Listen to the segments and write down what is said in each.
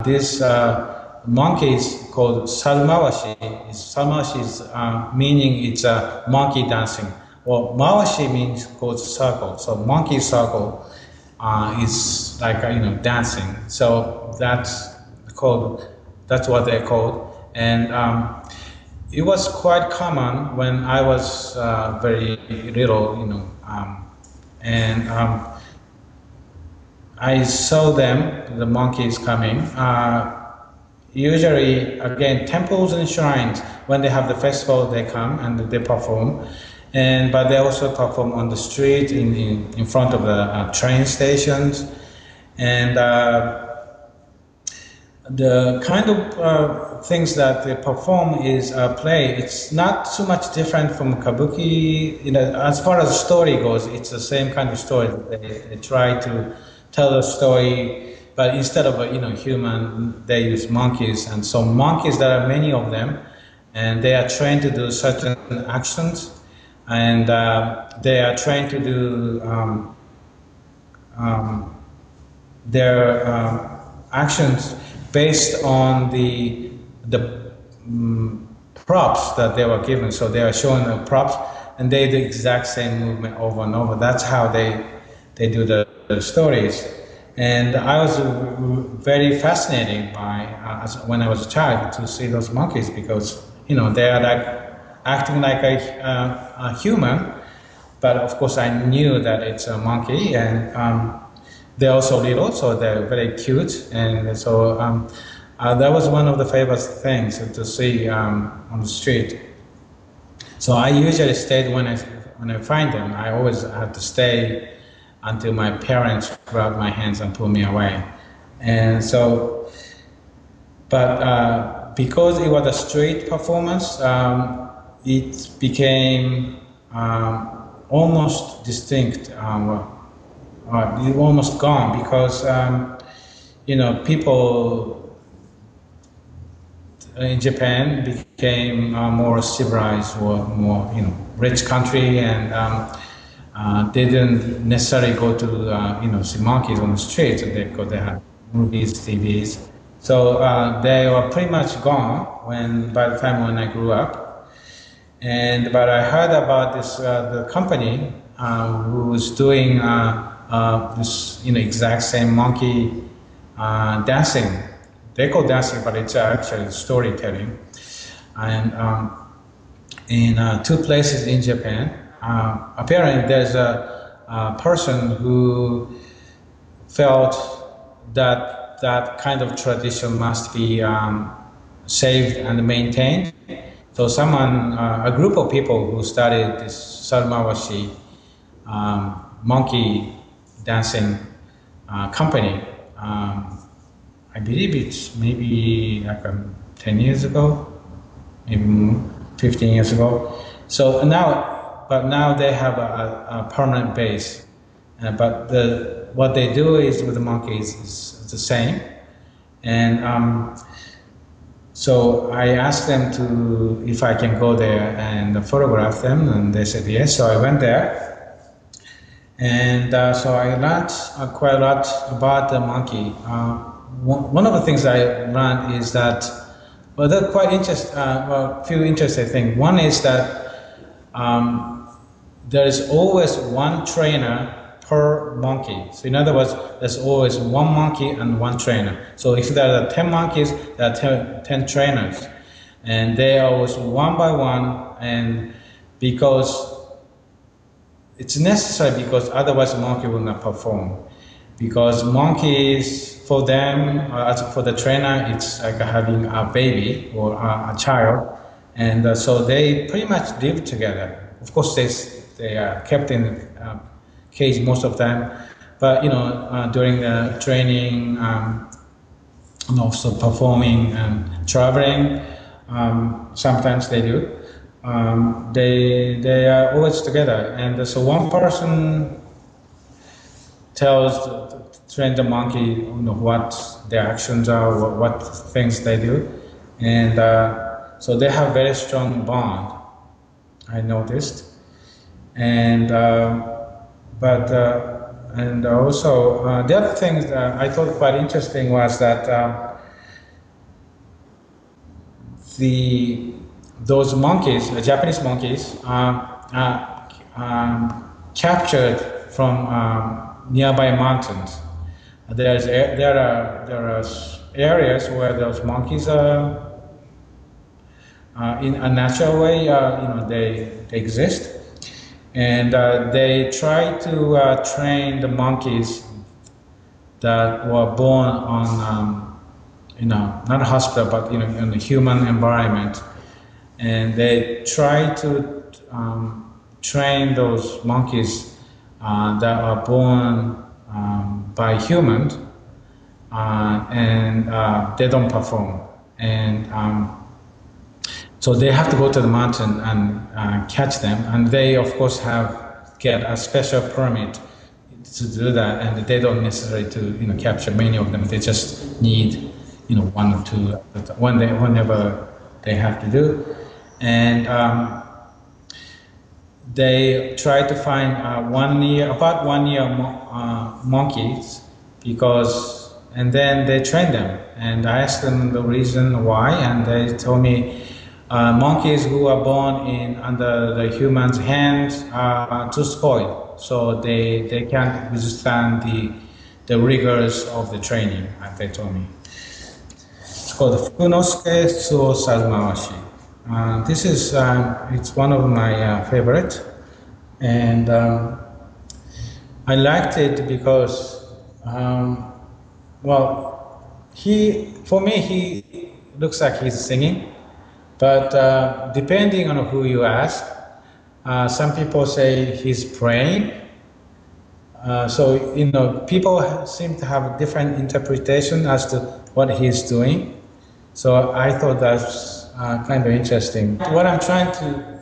this monkey is called Sarumawashi. Sarumawashi is meaning it's a monkey dancing. Well, Mawashi means called circle. So monkey circle is like dancing. So that's what they're called. And it was quite common when I was very little, and I saw them, the monkeys coming. Usually, again, temples and shrines, when they have the festival, they come and they perform. But they also perform on the street, in front of the train stations. And the kind of things that they perform is play. It's not too much different from kabuki. As far as the story goes, it's the same kind of story. They try to tell a story, but instead of human, they use monkeys. And so monkeys, there are many of them, and they are trained to do certain actions, and they are trained to do their actions based on the props that they were given. So they are showing the props, and they do the exact same movement over and over. That's how they do the stories. And I was very fascinated by when I was a child to see those monkeys, because they are like acting like a human, but of course I knew that it's a monkey, and they're also little, so they're very cute. And so that was one of the favorite things to see on the street. So I usually stayed when I find them. I always had to stay until my parents grabbed my hands and pulled me away. And so, but because it was a street performance, it became almost distinct. It almost gone, because people in Japan became more civilized, or more rich country, and they didn't necessarily go to see monkeys on the streets. They had movies, TVs. So they were pretty much gone by the time when I grew up. But I heard about this the company who was doing this exact same monkey dancing. They call dancing, but it's actually storytelling. And in two places in Japan. Apparently, there's a person who felt that that kind of tradition must be saved and maintained. So a group of people who started this Sarumawashi monkey dancing company. I believe it's maybe like 10 years ago, maybe 15 years ago. So now they have a permanent base. But what they do is with the monkeys is the same. And so I asked them if I can go there and photograph them, and they said yes. So I went there, and so I learned quite a lot about the monkey. One of the things I learned is that, well, they're quite interesting. A few interesting things. One is that there is always one trainer per monkey. So in other words, there's always one monkey and one trainer. So if there are 10 monkeys, there are 10 trainers. And they are always one by one, and because it's necessary, because otherwise the monkey will not perform. Because monkeys, for them, as for the trainer, it's like having a baby or a child. And so they pretty much live together. Of course, they are kept in cage most of the time, but during the training and also performing and traveling, sometimes they do. They are always together, and so one person train the monkey, what their actions are, what things they do, and so they have very strong bond, I noticed. And and also the other thing that I thought quite interesting was that the those monkeys, the Japanese monkeys, captured from nearby mountains. There are areas where those monkeys are in a natural way, they exist, and they try to train the monkeys that were born on, not a hospital, but in a human environment, and they try to train those monkeys that are born by humans, and they don't perform, and so they have to go to the mountain and catch them, and they of course get a special permit to do that, and they don't necessarily to capture many of them. They just need one or two whenever they have to do, and they try to find about 1 year monkeys, and then they train them, and I asked them the reason why, and they told me monkeys who are born under the human's hands are too spoiled, so they can't withstand the rigors of the training, as they told me. It's called Fukunosuke Suo Sarumawashi. This is it's one of my favorite, and I liked it because for me he looks like he's singing, but depending on who you ask, some people say he's praying. So people seem to have different interpretation as to what he's doing. So I thought that's kind of interesting. What I'm trying to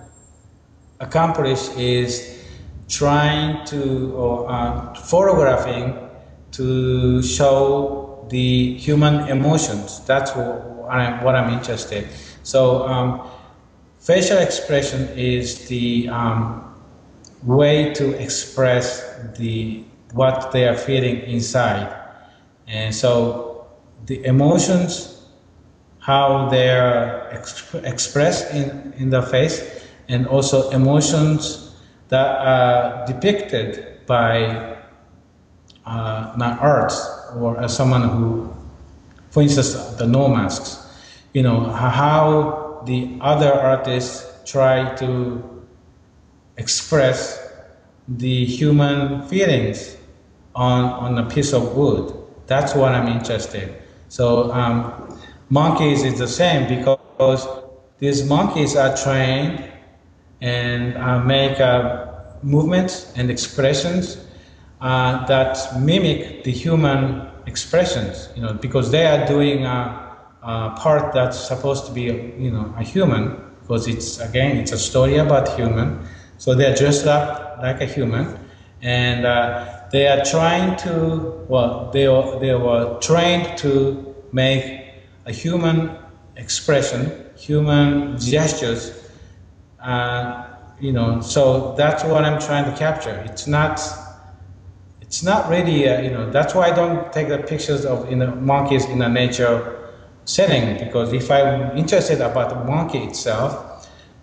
accomplish is photographing to show the human emotions. That's what I'm interested. So facial expression is the way to express what they are feeling inside, and so the emotions, how they are expressed in the face, and also emotions that are depicted by art or someone who, for instance, the no masks. How the other artists try to express the human feelings on a piece of wood. That's what I'm interested in. So monkeys is the same, because these monkeys are trained and make movements and expressions that mimic the human expressions, because they are doing a part that's supposed to be, a human, because it's a story about human. So they're dressed up like a human, and they are trying to, they were trained to make a human expression, human gestures, so that's what I'm trying to capture. It's not really, that's why I don't take the pictures of monkeys in a nature setting, because if I'm interested about the monkey itself,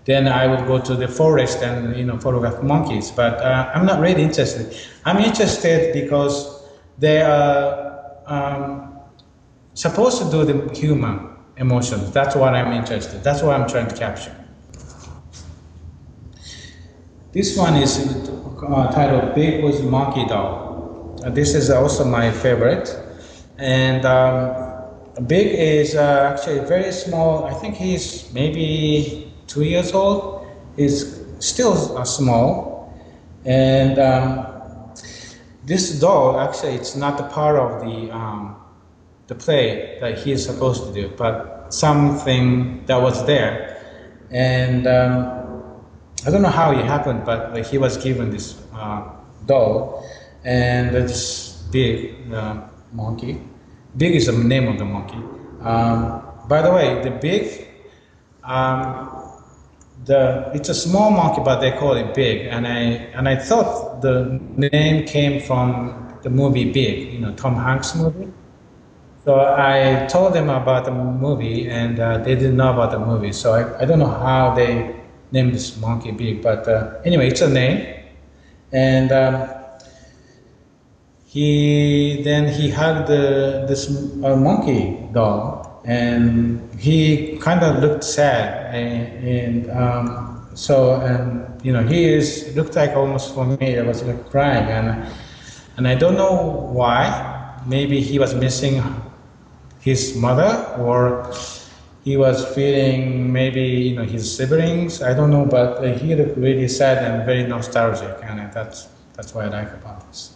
then I would go to the forest and photograph monkeys. But I'm not really interested. I'm interested because they are supposed to do the human emotions. That's what I'm interested. That's what I'm trying to capture. This one is titled Big with Monkey Doll. This is also my favorite. And Big is actually very small. I think he's maybe 2 years old. Is still small, and this doll, actually, it's not a part of the play that he is supposed to do, but something that was there, and I don't know how it happened, but he was given this doll, and it's Big monkey. Big is the name of the monkey. By the way, the Big. It's a small monkey, but they call it Big, and I thought the name came from the movie Big, Tom Hanks movie. So I told them about the movie, and they didn't know about the movie. So I don't know how they named this monkey big, but anyway, it's a name. And he hugged this monkey doll, and he kind of looked sad, and he is looked like almost for me. I was like crying, and I don't know why. Maybe he was missing his mother, or he was feeling maybe his siblings. I don't know, but he looked really sad and very nostalgic, and that's what I like about this.